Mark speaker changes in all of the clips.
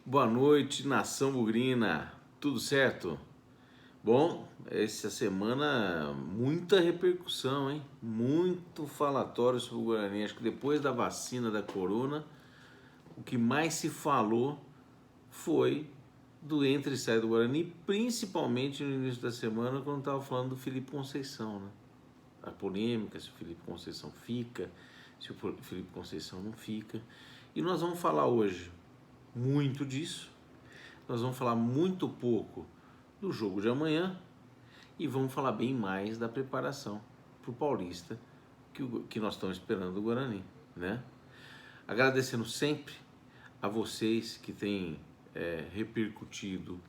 Speaker 1: Boa noite, nação bugrina. Tudo certo? Bom, essa semana muita repercussão, hein? Muito falatório sobre o Guarani. Acho que depois da vacina da corona, o que mais se falou foi do entra e sai do Guarani, principalmente no início da semana, quando estava falando do Felipe Conceição, né? A polêmica, se o Felipe Conceição fica, se o Felipe Conceição não fica. E nós vamos falar hoje muito disso. Nós vamos falar muito pouco do jogo de amanhã e vamos falar bem mais da preparação para o Paulista que nós estamos esperando do Guarani, né? Agradecendo sempre a vocês que têm repercutido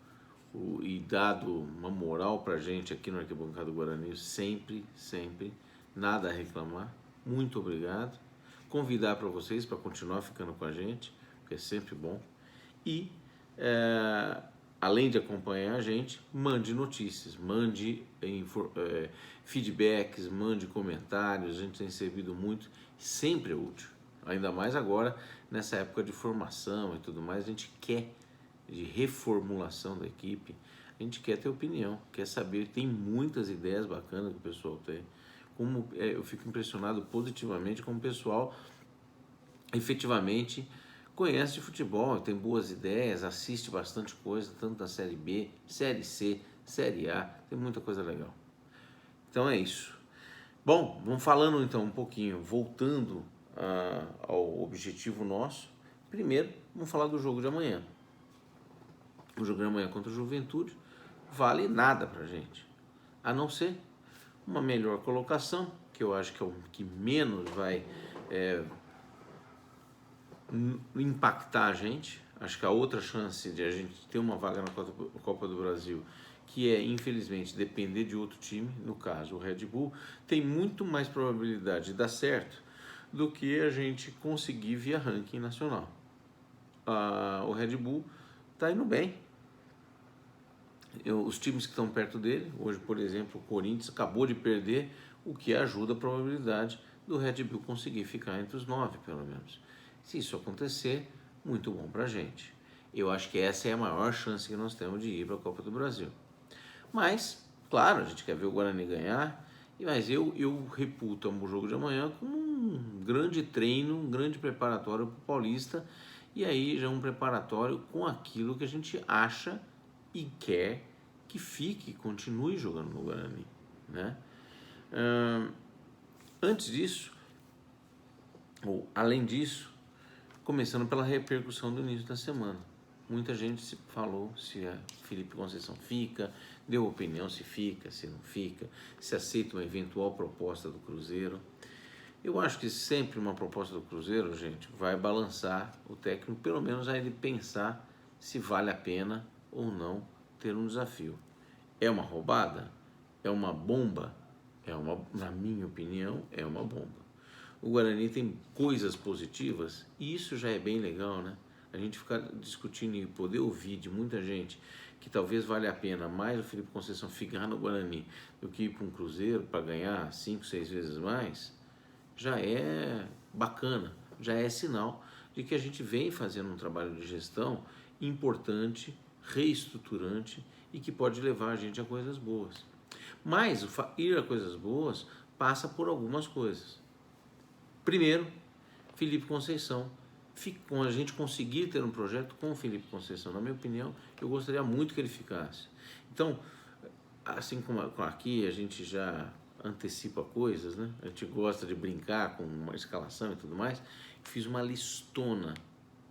Speaker 1: e dado uma moral para a gente aqui no Arquibancada do Guarani, sempre, nada a reclamar. Muito obrigado. Convidar para vocês para continuar ficando com a gente, porque é sempre bom. E além de acompanhar a gente, mande notícias, mande feedbacks, mande comentários. A gente tem recebido muito, sempre é útil. Ainda mais agora, nessa época de formação e tudo mais, a gente quer, de reformulação da equipe, a gente quer ter opinião, quer saber, tem muitas ideias bacanas que o pessoal tem. Eu fico impressionado positivamente como o pessoal efetivamente conhece de futebol, tem boas ideias, assiste bastante coisa, tanto da Série B, Série C, Série A, tem muita coisa legal. Então é isso. Bom, vamos falando então um pouquinho, voltando ao objetivo nosso. Primeiro, vamos falar do jogo de amanhã. O jogo de amanhã contra o Juventude vale nada pra gente, a não ser uma melhor colocação, que eu acho que é o que menos vai impactar a gente. Acho que a outra chance de a gente ter uma vaga na Copa do Brasil, que é infelizmente depender de outro time, no caso o Red Bull, tem muito mais probabilidade de dar certo do que a gente conseguir via ranking nacional. O Red Bull está indo bem. Os times que estão perto dele, hoje por exemplo o Corinthians acabou de perder, o que ajuda a probabilidade do Red Bull conseguir ficar entre os 9 pelo menos. Se isso acontecer, muito bom pra gente. Eu acho que essa é a maior chance que nós temos de ir para a Copa do Brasil. Mas, claro, a gente quer ver o Guarani ganhar, mas eu reputo o jogo de amanhã como um grande treino, um grande preparatório para o Paulista, e aí já é um preparatório com aquilo que a gente acha e quer que fique, continue jogando no Guarani, né? Antes disso, ou além disso, começando pela repercussão do início da semana. Muita gente falou se a Felipe Conceição fica, deu opinião se fica, se não fica, se aceita uma eventual proposta do Cruzeiro. Eu acho que sempre uma proposta do Cruzeiro, gente, vai balançar o técnico, pelo menos a ele pensar se vale a pena ou não ter um desafio. É uma roubada? É uma bomba? Na minha opinião, é uma bomba. O Guarani tem coisas positivas e isso já é bem legal, né? A gente ficar discutindo e poder ouvir de muita gente que talvez valha a pena mais o Felipe Conceição ficar no Guarani do que ir para um Cruzeiro para ganhar 5, 6 vezes mais, já é bacana, já é sinal de que a gente vem fazendo um trabalho de gestão importante, reestruturante e que pode levar a gente a coisas boas. Mas ir a coisas boas passa por algumas coisas. Primeiro, Felipe Conceição. Com a gente conseguir ter um projeto com o Felipe Conceição, na minha opinião, eu gostaria muito que ele ficasse. Então, assim como aqui a gente já antecipa coisas, né? A gente gosta de brincar com uma escalação e tudo mais. Fiz uma listona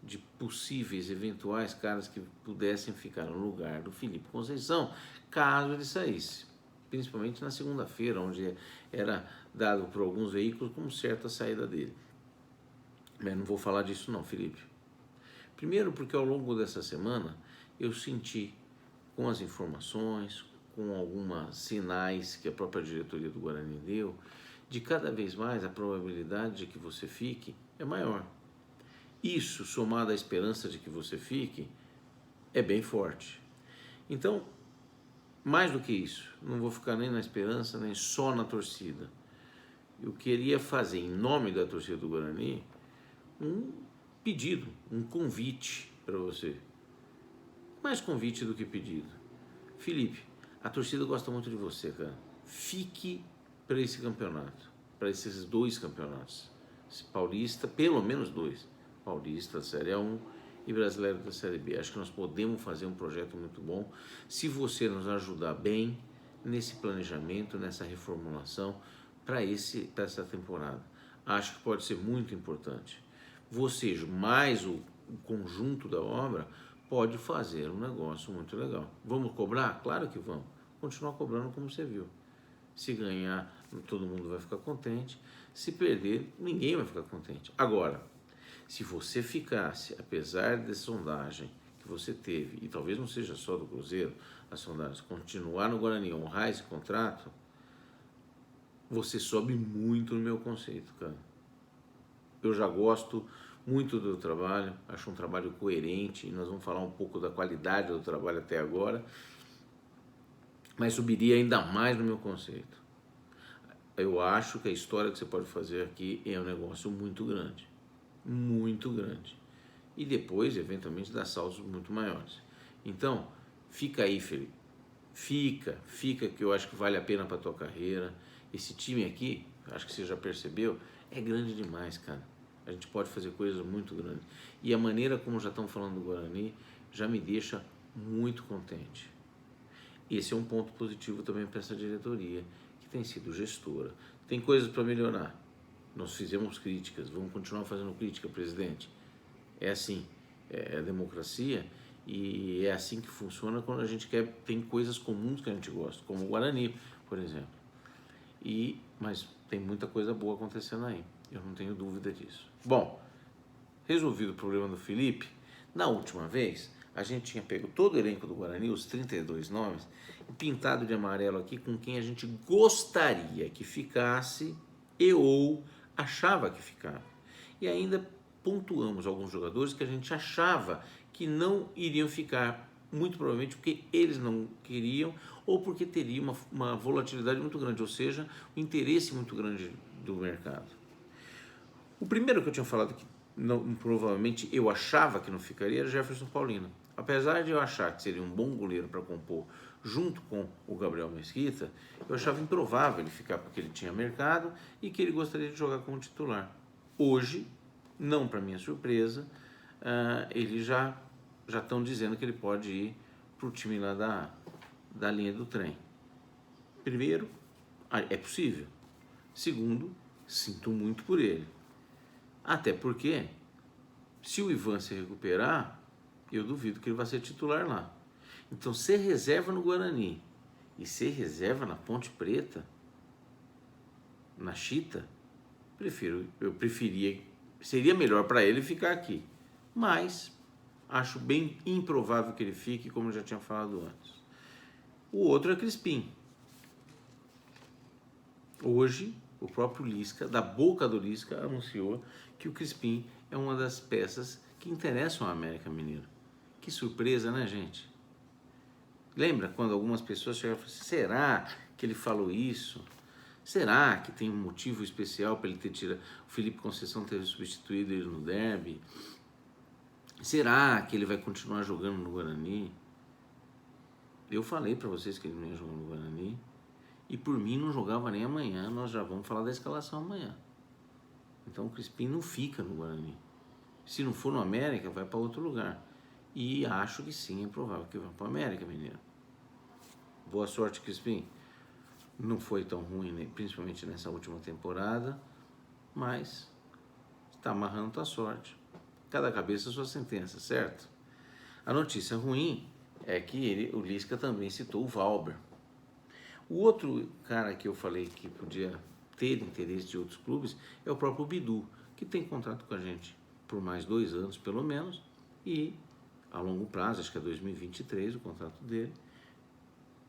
Speaker 1: de possíveis, eventuais caras que pudessem ficar no lugar do Felipe Conceição, caso ele saísse. Principalmente na segunda-feira, onde era dado por alguns veículos como certa a saída dele. Mas não vou falar disso não, Felipe. Primeiro porque ao longo dessa semana eu senti, com as informações, com alguns sinais que a própria diretoria do Guarani deu, de cada vez mais a probabilidade de que você fique é maior. Isso, somado à esperança de que você fique, é bem forte. Então, mais do que isso, não vou ficar nem na esperança, nem só na torcida. Eu queria fazer, em nome da torcida do Guarani, um pedido, um convite para você. Mais convite do que pedido. Felipe, a torcida gosta muito de você, cara. Fique para esse campeonato, para esses 2 campeonatos. Paulista, pelo menos 2. Paulista, Série A1 e Brasileiro da Série B. Acho que nós podemos fazer um projeto muito bom se você nos ajudar bem nesse planejamento, nessa reformulação para essa temporada. Acho que pode ser muito importante. Você, mais o conjunto da obra, pode fazer um negócio muito legal. Vamos cobrar? Claro que vamos. Continuar cobrando como você viu. Se ganhar, todo mundo vai ficar contente. Se perder, ninguém vai ficar contente. Agora, se você ficasse, apesar da sondagem que você teve, e talvez não seja só do Cruzeiro, a sondagem, continuar no Guarani, honrar esse contrato, você sobe muito no meu conceito, cara. Eu já gosto muito do trabalho, acho um trabalho coerente, e nós vamos falar um pouco da qualidade do trabalho até agora, mas subiria ainda mais no meu conceito. Eu acho que a história que você pode fazer aqui é um negócio muito grande, e depois, eventualmente, dá saltos muito maiores. Então, fica aí, Felipe, fica que eu acho que vale a pena para a tua carreira. Esse time aqui, acho que você já percebeu, é grande demais, cara. A gente pode fazer coisas muito grandes. E a maneira como já estão falando do Guarani já me deixa muito contente. Esse é um ponto positivo também para essa diretoria, que tem sido gestora. Tem coisas para melhorar. Nós fizemos críticas, vamos continuar fazendo crítica, presidente. É assim, é a democracia, e é assim que funciona quando a gente tem coisas comuns que a gente gosta, como o Guarani, por exemplo. Mas tem muita coisa boa acontecendo aí, eu não tenho dúvida disso. Bom, resolvido o problema do Felipe, na última vez a gente tinha pego todo o elenco do Guarani, os 32 nomes, e pintado de amarelo aqui com quem a gente gostaria que ficasse ou achava que ficava. E ainda pontuamos alguns jogadores que a gente achava que não iriam ficar, muito provavelmente porque eles não queriam ou porque teria uma volatilidade muito grande, ou seja, um interesse muito grande do mercado. O primeiro que eu tinha falado que provavelmente eu achava que não ficaria era Jefferson Paulino. Apesar de eu achar que seria um bom goleiro para compor junto com o Gabriel Mesquita, eu achava improvável ele ficar porque ele tinha mercado e que ele gostaria de jogar como titular. Hoje, não para minha surpresa, eles já estão dizendo que ele pode ir para o time lá da linha do trem. Primeiro, é possível. Segundo, sinto muito por ele. Até porque, se o Ivan se recuperar, eu duvido que ele vai ser titular lá. Então, ser reserva no Guarani e ser reserva na Ponte Preta, na Chita, eu preferia, seria melhor para ele ficar aqui. Mas acho bem improvável que ele fique, como eu já tinha falado antes. O outro é Crispim. Hoje, o próprio Lisca, da boca do Lisca, anunciou que o Crispim é uma das peças que interessam ao América Mineiro. Que surpresa, né, gente? Lembra quando algumas pessoas chegaram e falaram assim, será que ele falou isso? Será que tem um motivo especial para ele ter tirado, o Felipe Conceição ter substituído ele no derby? Será que ele vai continuar jogando no Guarani? Eu falei para vocês que ele não ia jogar no Guarani. E por mim não jogava nem amanhã, nós já vamos falar da escalação amanhã. Então o Crispim não fica no Guarani. Se não for no América, vai para outro lugar. E acho que sim, é provável que vá para o América Mineiro. Boa sorte, Crispim. Não foi tão ruim, né? Principalmente nessa última temporada, mas está amarrando tua sorte. Cada cabeça a sua sentença, certo? A notícia ruim é que o Lisca também citou o Valber. O outro cara que eu falei que podia ter interesse de outros clubes é o próprio Bidu, que tem contrato com a gente por mais 2 anos, pelo menos, e a longo prazo, acho que é 2023 o contrato dele,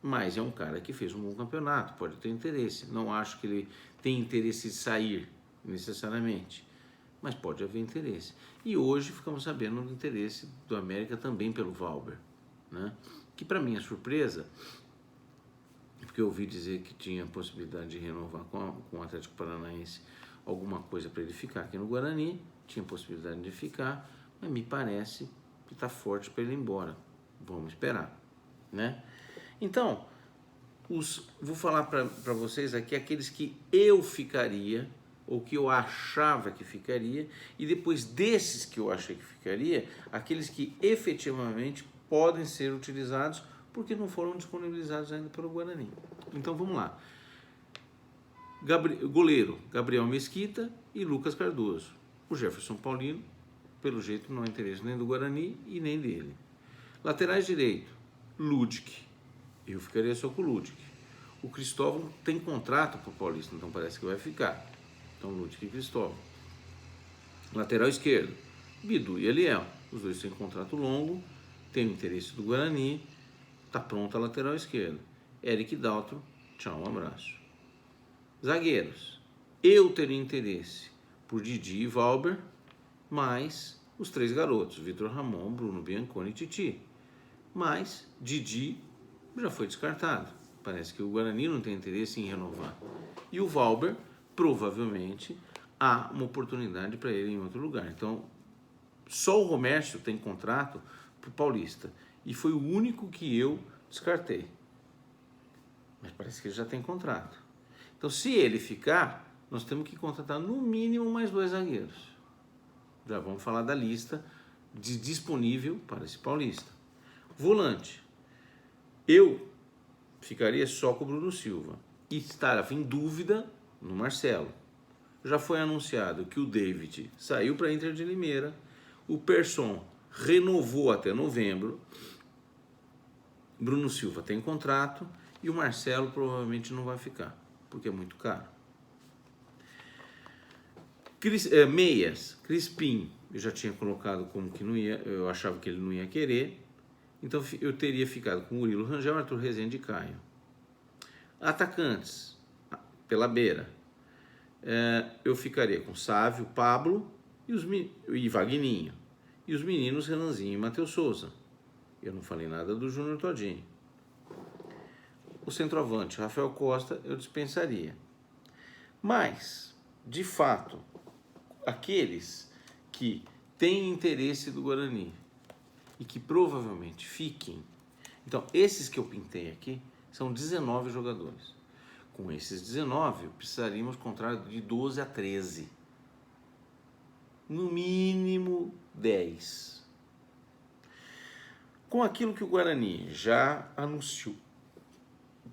Speaker 1: mas é um cara que fez um bom campeonato, pode ter interesse. Não acho que ele tem interesse de sair, necessariamente, mas pode haver interesse. E hoje ficamos sabendo do interesse do América também pelo Valber, né? Que para minha surpresa, porque eu ouvi dizer que tinha a possibilidade de renovar com o Atlético Paranaense alguma coisa para ele ficar aqui no Guarani, tinha possibilidade de ficar, mas me parece que está forte para ele ir embora. Vamos esperar, né? Então, vou falar para vocês aqui aqueles que eu ficaria, ou que eu achava que ficaria, e depois desses que eu achei que ficaria, aqueles que efetivamente podem ser utilizados porque não foram disponibilizados ainda pelo Guarani. Então vamos lá. Goleiro, Gabriel Mesquita e Lucas Cardoso. O Jefferson Paulino, pelo jeito, não é interesse nem do Guarani e nem dele. Laterais direito, Ludic. Eu ficaria só com o Ludic. O Cristóvão tem contrato para o Paulista, então parece que vai ficar. Então, Ludic e Cristóvão. Lateral esquerdo, Bidu e Eliel. Os dois têm contrato longo, tem o interesse do Guarani, está pronta a lateral esquerda. Eric Daltro, tchau, um abraço. Zagueiros, eu teria interesse por Didi e Valber, mais os 3 garotos, Vitor Ramon, Bruno Bianconi e Titi. Mas Didi já foi descartado. Parece que o Guarani não tem interesse em renovar. E o Valber, provavelmente, há uma oportunidade para ele em outro lugar. Então, só o Romércio tem contrato para o Paulista. E foi o único que eu descartei. Mas parece que ele já tem contrato. Então, se ele ficar, nós temos que contratar no mínimo mais 2 zagueiros. Já vamos falar da lista disponível para esse Paulista. Volante. Eu ficaria só com o Bruno Silva. E estava em dúvida no Marcelo. Já foi anunciado que o David saiu para a Inter de Limeira. O Persson renovou até novembro. Bruno Silva tem contrato. E o Marcelo provavelmente não vai ficar, porque é muito caro. Meias, Crispim, eu já tinha colocado como que não ia, eu achava que ele não ia querer. Então eu teria ficado com Murilo Rangel, Arthur Rezende e Caio. Atacantes, pela beira, eu ficaria com Sávio, Pablo e Vagninho. E os meninos Renanzinho e Matheus Souza. Eu não falei nada do Júnior Todinho. O centroavante, Rafael Costa, eu dispensaria. Mas, de fato, aqueles que têm interesse do Guarani e que provavelmente fiquem. Então, esses que eu pintei aqui são 19 jogadores. Com esses 19, precisaríamos contrato de 12 a 13. No mínimo 10. Com aquilo que o Guarani já anunciou,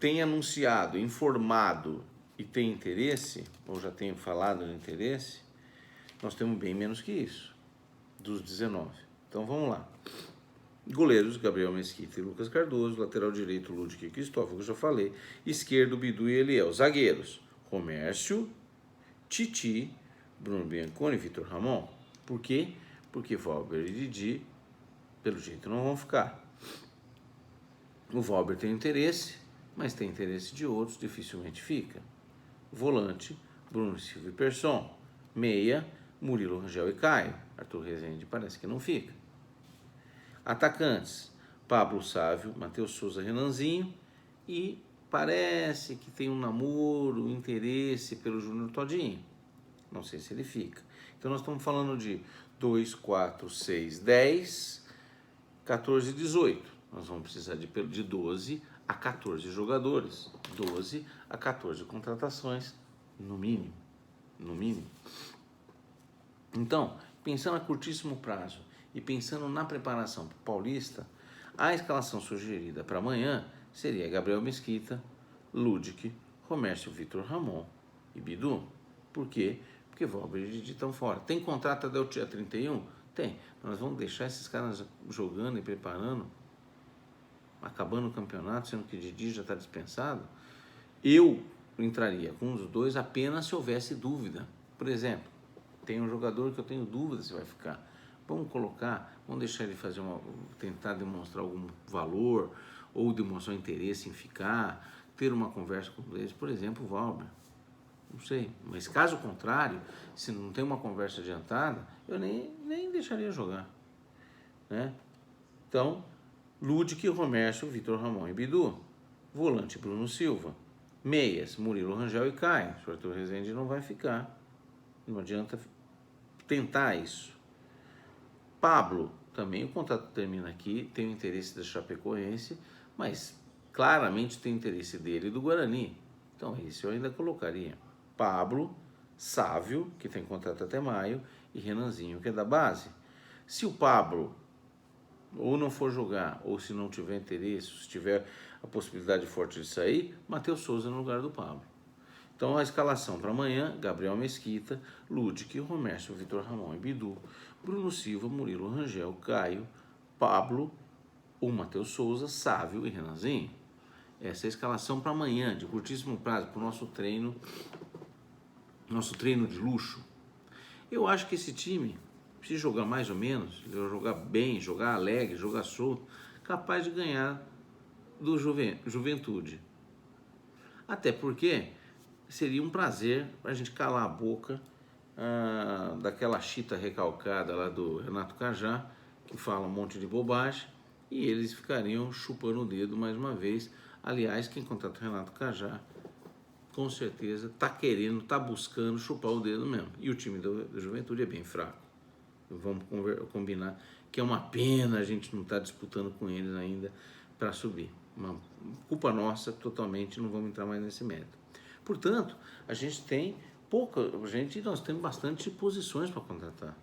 Speaker 1: tem anunciado, informado e tem interesse, ou já tenho falado de interesse, nós temos bem menos que isso, dos 19. Então vamos lá. Goleiros, Gabriel Mesquita e Lucas Cardoso. Lateral direito, Ludic e Cristóvão, que eu já falei. Esquerdo, Bidu e Eliel. Zagueiros, Romércio, Titi, Bruno Bianconi e Vitor Ramon. Por quê? Porque Valber e Didi, pelo jeito, não vão ficar. O Valber tem interesse, mas tem interesse de outros, dificilmente fica. Volante, Bruno Silva e Persson. Meia, Murilo Rangel e Caio. Arthur Rezende parece que não fica. Atacantes, Pablo Sávio, Matheus Souza, Renanzinho. E parece que tem um namoro, um interesse pelo Júnior Todinho. Não sei se ele fica. Então nós estamos falando de 2, 4, 6, 10, 14 e 18. Nós vamos precisar de 12 a 14 jogadores. 12 a 14 contratações, no mínimo. No mínimo. Então, pensando a curtíssimo prazo e pensando na preparação para o Paulista, a escalação sugerida para amanhã seria Gabriel Mesquita, Ludic, Romércio, Vitor Ramon e Bidu. Por quê? Porque Valber e Didi estão fora. Tem contrato até o dia 31? Tem. Nós vamos deixar esses caras jogando e preparando, acabando o campeonato, sendo que Didi já está dispensado. Eu entraria com os dois apenas se houvesse dúvida. Por exemplo, tem um jogador que eu tenho dúvida se vai ficar. Vamos colocar, vamos deixar ele fazer tentar demonstrar algum valor ou demonstrar interesse em ficar, ter uma conversa com eles. Por exemplo, o Valber. Não sei, mas caso contrário, se não tem uma conversa adiantada, eu nem deixaria jogar, né? Então, Ludic, Romércio, Vitor Ramon e Bidu. Volante, Bruno Silva. Meias, Murilo Rangel e Caio. O Arthur Rezende não vai ficar. Não adianta tentar isso. Pablo, também o contrato termina aqui, tem o interesse da Chapecoense, mas claramente tem o interesse dele e do Guarani. Então esse eu ainda colocaria. Pablo, Sávio, que tem contrato até maio, e Renanzinho, que é da base. Se o Pablo ou não for jogar, ou se não tiver interesse, se tiver a possibilidade forte de sair, Matheus Souza no lugar do Pablo. Então a escalação para amanhã: Gabriel Mesquita, Ludic, Romércio, Vitor Ramon e Bidu, Bruno Silva, Murilo Rangel, Caio, Pablo, o Matheus Souza, Sávio e Renanzinho. Essa é a escalação para amanhã, de curtíssimo prazo, para o nosso treino de luxo. Eu acho que esse time, se jogar mais ou menos, jogar bem, jogar alegre, jogar solto, capaz de ganhar do Juventude. Até porque seria um prazer a gente calar a boca daquela chita recalcada lá do Renato Cajá, que fala um monte de bobagem, e eles ficariam chupando o dedo mais uma vez. Aliás, quem contrata o Renato Cajá, com certeza, está buscando chupar o dedo mesmo. E o time da Juventude é bem fraco. Vamos combinar que é uma pena a gente não estar disputando com eles ainda para subir. Uma culpa nossa totalmente, não vamos entrar mais nesse mérito. Portanto, a gente tem nós temos bastante posições para contratar.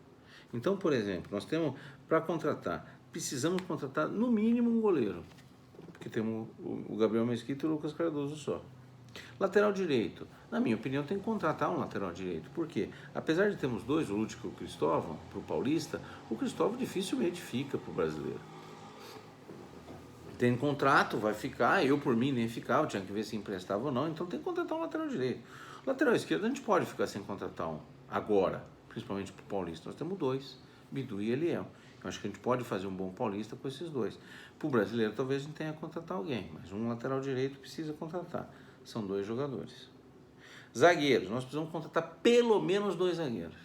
Speaker 1: Então, por exemplo, nós temos para contratar, precisamos contratar no mínimo um goleiro, porque temos o Gabriel Mesquita e o Lucas Cardoso só. Lateral direito, na minha opinião, tem que contratar um lateral direito. Por quê? Apesar de termos dois, o Lúdico e o Cristóvão, para o Paulista, o Cristóvão dificilmente fica para o brasileiro. Tem contrato, vai ficar, eu por mim nem ficava, tinha que ver se emprestava ou não, então tem que contratar um lateral direito. Lateral esquerdo a gente pode ficar sem contratar um agora, principalmente para o Paulista. Nós temos dois, Bidu e Eliel. Eu acho que a gente pode fazer um bom Paulista com esses dois. Para o brasileiro talvez a gente tenha que contratar alguém, mas um lateral direito precisa contratar. São dois jogadores. Zagueiros, nós precisamos contratar pelo menos dois zagueiros.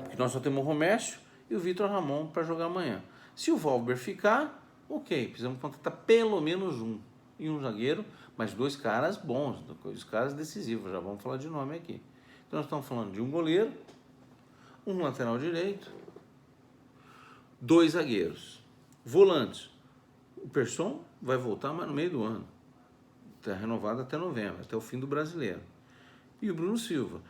Speaker 1: Porque nós só temos o Romércio e o Vitor Ramon para jogar amanhã. Se o Valber ficar, ok, precisamos contratar pelo menos um. E um zagueiro, mas dois caras bons, dois caras decisivos, já vamos falar de nome aqui. Então nós estamos falando de um goleiro, um lateral direito, dois zagueiros. Volantes, o Persson vai voltar, mas no meio do ano. Está renovado até novembro, até o fim do brasileiro. E o Bruno Silva.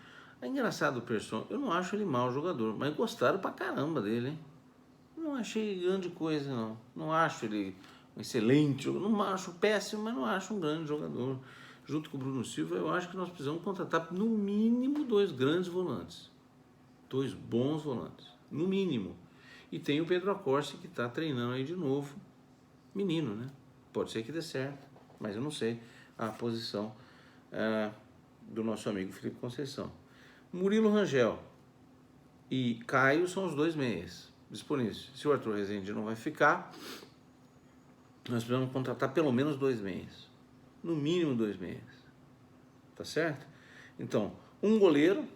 Speaker 1: É engraçado o Persson, eu não acho ele mau jogador, mas gostaram pra caramba dele, hein? Não achei grande coisa, não. Não acho ele um excelente jogador, não acho péssimo, mas não acho um grande jogador. Junto com o Bruno Silva, eu acho que nós precisamos contratar no mínimo dois grandes volantes. Dois bons volantes, no mínimo. E tem o Pedro Acorce que está treinando aí de novo. Menino, né? Pode ser que dê certo, mas eu não sei a posição do nosso amigo Felipe Conceição. Murilo Rangel e Caio são os dois meias disponíveis. Se o Arthur Rezende não vai ficar, nós precisamos contratar pelo menos dois meias. No mínimo dois meias. Tá certo? Então, um goleiro,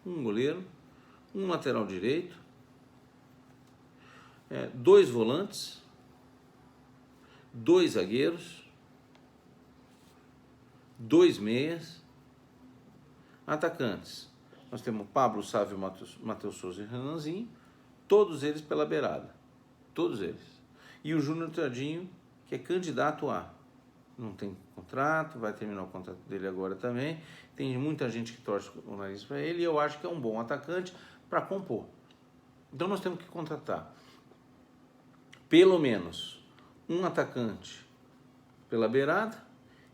Speaker 1: um lateral direito, dois volantes, dois zagueiros, dois meias, atacantes. Nós temos Pablo, Sávio, Matheus Souza e Renanzinho, todos eles pela beirada. Todos eles. E o Júnior Tadinho, que é candidato a. Não tem contrato, vai terminar o contrato dele agora também. Tem muita gente que torce o nariz para ele e eu acho que é um bom atacante para compor. Então nós temos que contratar pelo menos um atacante pela beirada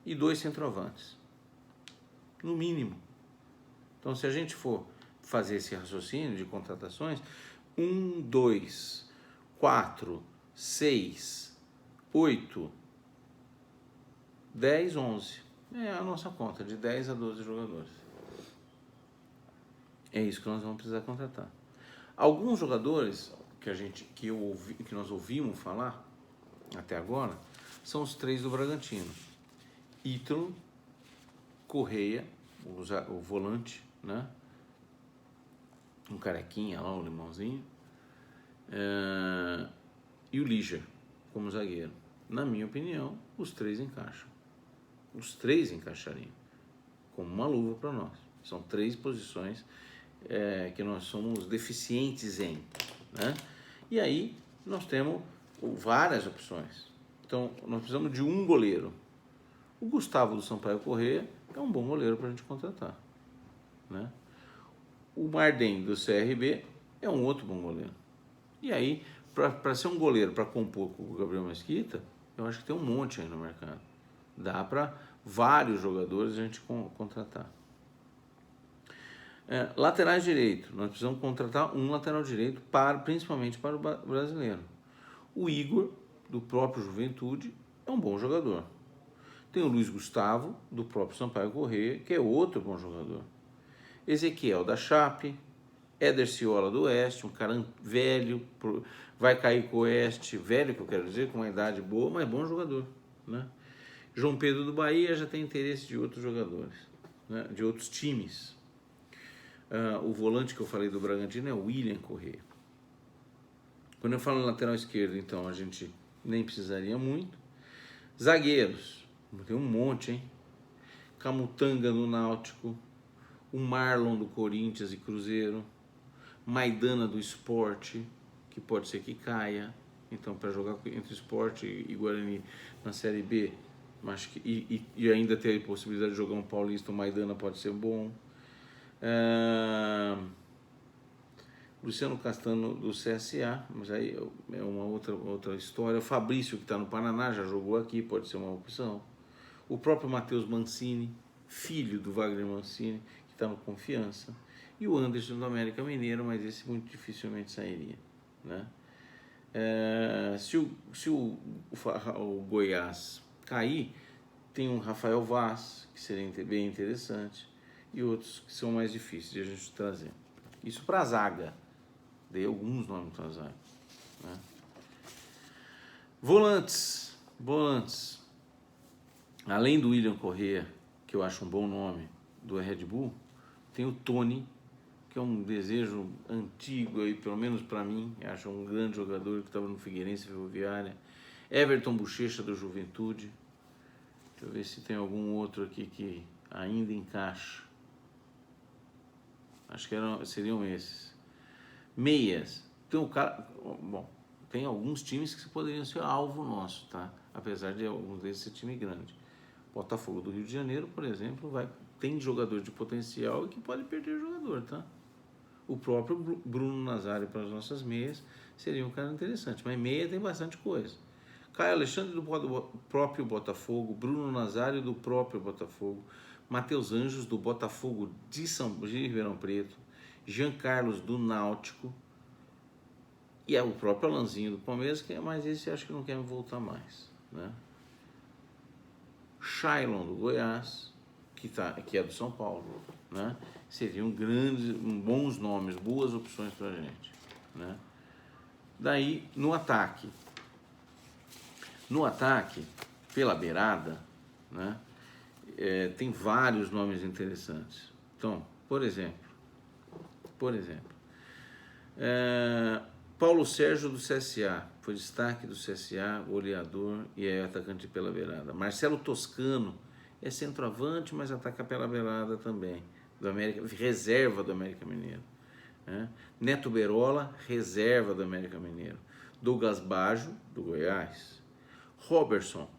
Speaker 1: e dois centroavantes. No mínimo. Então, se a gente for fazer esse raciocínio de contratações, 1, 2, 4, 6, 8, 10, 11. É a nossa conta, de 10 a 12 jogadores. É isso que nós vamos precisar contratar. Alguns jogadores que nós ouvimos falar até agora são os três do Bragantino. Ítalo, Correia, o volante, né? Um carequinha lá, um limãozinho, e o Líger como zagueiro. Na minha opinião, os três encaixam. Os três encaixariam como uma luva para nós. São três posições que nós somos deficientes em, né? E aí nós temos várias opções. Então, nós precisamos de um goleiro. O Gustavo do Sampaio Corrêa é um bom goleiro para a gente contratar, né? O Marden do CRB é um outro bom goleiro. E aí, para ser um goleiro para compor com o Gabriel Mesquita, eu acho que tem um monte aí no mercado. Dá para vários jogadores a gente contratar. Laterais direito, nós precisamos contratar um lateral direito, principalmente para o brasileiro. O Igor, do próprio Juventude, é um bom jogador. Tem o Luiz Gustavo, do próprio Sampaio Corrêa, que é outro bom jogador. Ezequiel da Chape, Éder Ciola do Oeste, um cara velho, vai cair com o Oeste, velho que eu quero dizer, com uma idade boa, mas é bom jogador, né? João Pedro do Bahia já tem interesse de outros jogadores, né? De outros times. O volante que eu falei do Bragantino é o William Corrêa. Quando eu falo lateral esquerdo, então, a gente nem precisaria muito. Zagueiros, tem um monte, hein? Camutanga do Náutico, o Marlon do Corinthians e Cruzeiro, Maidana do Sport, que pode ser que caia. Então, para jogar entre Sport e Guarani na Série B, acho que, e ainda ter a possibilidade de jogar um paulista, o Maidana pode ser bom. Luciano Castano do CSA, mas aí é uma outra história. O Fabrício, que está no Paraná, já jogou aqui, pode ser uma opção. O próprio Matheus Mancini, filho do Wagner Mancini, que está no Confiança. E o Anderson do América Mineiro, mas esse muito dificilmente sairia, né? Se o Goiás cair, tem um Rafael Vaz, que seria bem interessante, e outros que são mais difíceis de a gente trazer. Isso para a zaga. Dei alguns nomes para a zaga, né? Volantes. Além do William Corrêa, que eu acho um bom nome, do Red Bull, tem o Tony, que é um desejo antigo, aí, pelo menos para mim, acho um grande jogador que estava no Figueirense Ferroviária. Everton Bochecha do Juventude. Deixa eu ver se tem algum outro aqui que ainda encaixa. Acho que seriam esses. Meias. Tem um cara. Bom, tem alguns times que poderiam ser alvo nosso, tá? Apesar de alguns desses ser time grande. Botafogo do Rio de Janeiro, por exemplo, tem jogador de potencial e que pode perder jogador, tá? O próprio Bruno Nazário para as nossas meias seria um cara interessante, mas meia tem bastante coisa. Caio Alexandre do próprio Botafogo, Bruno Nazário do próprio Botafogo, Matheus Anjos do Botafogo de Ribeirão Preto, Jean Carlos do Náutico e o próprio Alanzinho do Palmeiras, mas esse acho que não quer voltar mais, né? Shailon do Goiás, que é do São Paulo, né? Seriam bons nomes, boas opções para a gente, né? Daí, no ataque, pela beirada, né? Tem vários nomes interessantes. Então, por exemplo, Paulo Sérgio do CSA, foi destaque do CSA, goleador e é atacante pela beirada. Marcelo Toscano é centroavante, mas ataca pela beirada também, reserva do América Mineiro, né? Neto Berola, reserva do América Mineiro. Douglas Baggio, do Goiás. Robertson,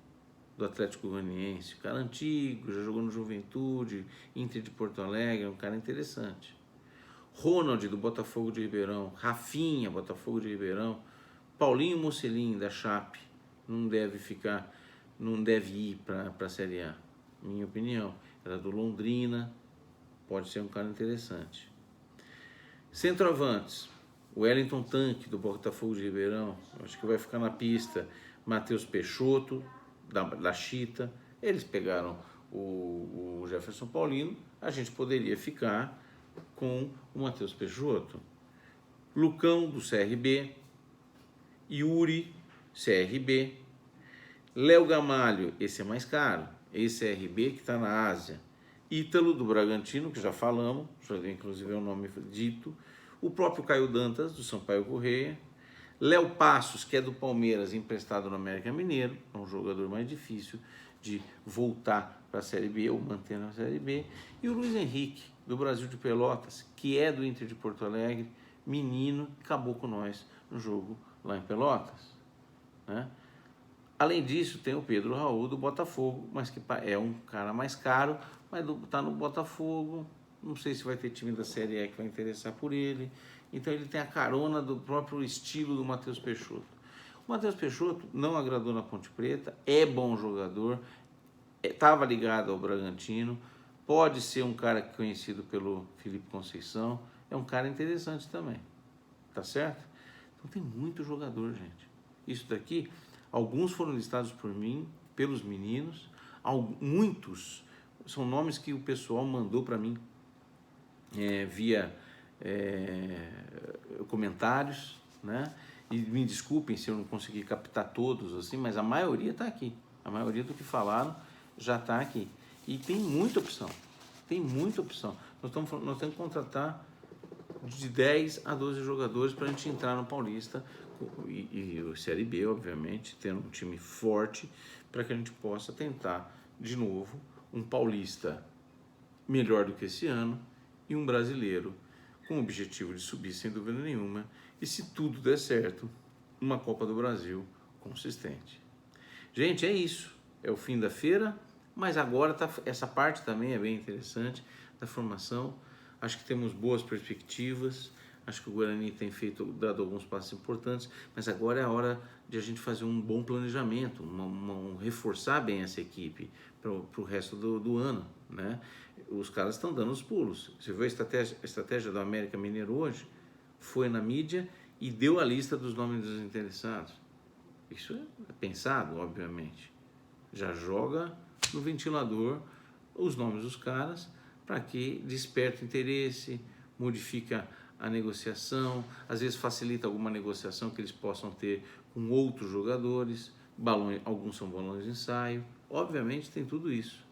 Speaker 1: do Atlético Goianiense, cara antigo, já jogou no Juventude, Inter de Porto Alegre, um cara interessante. Ronald, do Botafogo de Ribeirão. Rafinha, Botafogo de Ribeirão. Paulinho Mocelin, da Chape, não deve ir para a Série A, minha opinião. Era do Londrina, pode ser um cara interessante. Centroavantes, o Wellington Tanque, do Botafogo de Ribeirão, acho que vai ficar na pista. Matheus Peixoto, da Chita. Eles pegaram o Jefferson Paulino, a gente poderia ficar com o Matheus Peixoto. Lucão, do CRB. Yuri, CRB. Léo Gamalho, esse é mais caro, esse CRB que está na Ásia. Ítalo, do Bragantino, que já falamos, inclusive é o nome dito. O próprio Caio Dantas, do Sampaio Corrêa. Léo Passos, que é do Palmeiras, emprestado no América Mineiro, é um jogador mais difícil de voltar para a Série B ou manter na Série B. E o Luiz Henrique, do Brasil de Pelotas, que é do Inter de Porto Alegre, menino, acabou com nós no jogo lá em Pelotas, né? Além disso, tem o Pedro Raul do Botafogo, mas que é um cara mais caro, mas está no Botafogo, não sei se vai ter time da Série E que vai interessar por ele, então ele tem a carona do próprio estilo do Matheus Peixoto. O Matheus Peixoto não agradou na Ponte Preta, é bom jogador, estava ligado ao Bragantino, pode ser um cara conhecido pelo Felipe Conceição, é um cara interessante também, tá certo? Então tem muito jogador, gente. Isso daqui, alguns foram listados por mim, pelos meninos, muitos são nomes que o pessoal mandou para mim via comentários, né? E me desculpem se eu não consegui captar todos assim, mas a maioria está aqui. A maioria do que falaram já está aqui. E tem muita opção. Tem muita opção. Nós temos que contratar de 10 a 12 jogadores para a gente entrar no Paulista e o Série B, obviamente, tendo um time forte para que a gente possa tentar de novo um Paulista melhor do que esse ano e um brasileiro com o objetivo de subir sem dúvida nenhuma e, se tudo der certo, uma Copa do Brasil consistente. Gente, é isso. É o fim da feira, mas agora essa parte também é bem interessante da formação. Acho que temos boas perspectivas, acho que o Guarani tem dado alguns passos importantes, mas agora é a hora de a gente fazer um bom planejamento, reforçar bem essa equipe para o resto do ano, né? Os caras estão dando os pulos. Você viu a estratégia do América Mineiro hoje? Foi na mídia e deu a lista dos nomes dos interessados. Isso é pensado, obviamente. Já joga no ventilador os nomes dos caras para que desperte interesse, modifica a negociação, às vezes facilita alguma negociação que eles possam ter com outros jogadores, alguns são balões de ensaio, obviamente tem tudo isso.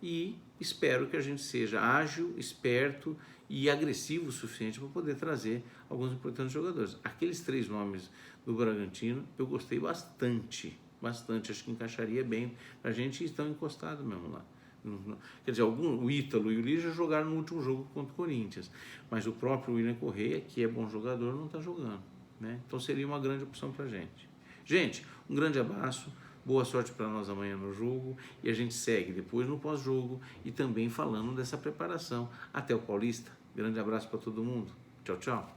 Speaker 1: E espero que a gente seja ágil, esperto e agressivo o suficiente para poder trazer alguns importantes jogadores. Aqueles 3 nomes do Bragantino eu gostei bastante, acho que encaixaria bem para a gente e estão encostados mesmo lá. Quer dizer, o Ítalo e o Lígia jogaram no último jogo contra o Corinthians, mas o próprio William Correia, que é bom jogador, não está jogando, né? Então seria uma grande opção para a gente. Gente, um grande abraço, boa sorte para nós amanhã no jogo e a gente segue depois no pós-jogo e também falando dessa preparação até o Paulista. Grande abraço para todo mundo. Tchau, tchau.